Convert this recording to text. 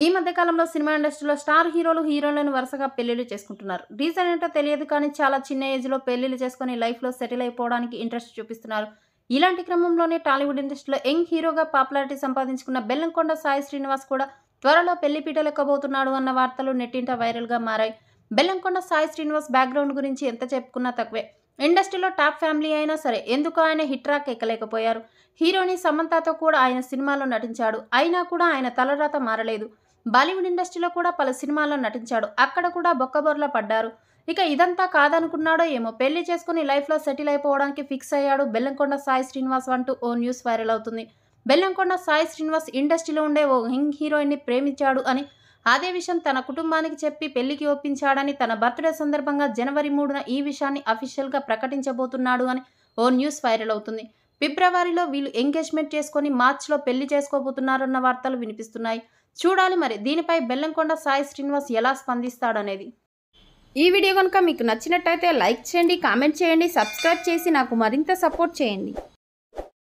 ఈ మధ్య కాలంలో సినిమా ఇండస్ట్రీలో స్టార్ హీరోలు, హీరోయిన్లను వరుసగా పెళ్లిళ్లు చేసుకుంటున్నారు. రీజన్ ఏంటో తెలియదు కానీ చాలా చిన్న ఏజ్‌లో పెళ్లిళ్లు చేసుకొని లైఫ్‌లో సెటిల్ అయిపోవడానికి ఇంట్రెస్ట్ చూపిస్తున్నారు. ఇలాంటి క్రమంలోనే టాలీవుడ్ ఇండస్ట్రీలో యంగ్ హీరోగా పాపులారిటీ సంపాదించుకున్న బెల్లంకొండ సాయి శ్రీనివాస్ కూడా త్వరలో పెళ్లి పీటలెక్కబోతున్నాడు అన్న వార్తలు నెట్టింట వైరల్‌గా మారాయి. బెల్లంకొండ సాయి శ్రీనివాస్ బ్యాక్‌గ్రౌండ్ గురించి ఎంత చెప్పుకున్నా తక్కువే. ఇండస్ట్రీలో టాప్ ఫ్యామిలీ అయినా సరే ఎందుకో ఆయన హిట్ ట్రాక్ ఎక్కలేకపోయారు. హీరోయిన్ సమంతతో కూడా ఆయన సినిమాలో నటించాడు. అయినా కూడా ఆయన తలరాత మారలేదు. బాలీవుడ్ ఇండస్ట్రీలో కూడా పలు సినిమాల్లో నటించాడు. అక్కడ కూడా బొక్కబోర్లా పడ్డారు. ఇక ఇదంతా కాదనుకున్నాడో ఏమో పెళ్లి చేసుకుని లైఫ్‌లో సెటిల్ అయిపోవడానికి ఫిక్స్ అయ్యాడు బెల్లంకొండ సాయి శ్రీనివాస్ అంటూ ఓ న్యూస్ వైరల్ అవుతుంది. బెల్లంకొండ సాయి శ్రీనివాస్ ఇండస్ట్రీలో ఉండే ఓ యంగ్ హీరోయిన్‌ని ప్రేమించాడు అని, అదే విషయం తన కుటుంబానికి చెప్పి పెళ్లికి ఒప్పించాడని, తన బర్త్‌డే సందర్భంగా జనవరి 3న ఈ విషయాన్ని అఫీషియల్‌గా ప్రకటించబోతున్నాడు అని ఓ న్యూస్ వైరల్ అవుతుంది. ఫిబ్రవరిలో వీళ్ళు ఎంగేజ్‌మెంట్ చేసుకొని మార్చ్‌లో పెళ్లి చేసుకోబోతున్నారన్న వార్తలు వినిపిస్తున్నాయి. చూడాలి మరి దీనిపై బెల్లంకొండ సాయి శ్రీనివాస్ ఎలా స్పందిస్తాడనేది. ఈ వీడియో కనుక మీకు నచ్చినట్టయితే లైక్ చేయండి, కామెంట్ చేయండి, సబ్స్క్రైబ్ చేసి నాకు మరింత సపోర్ట్ చేయండి.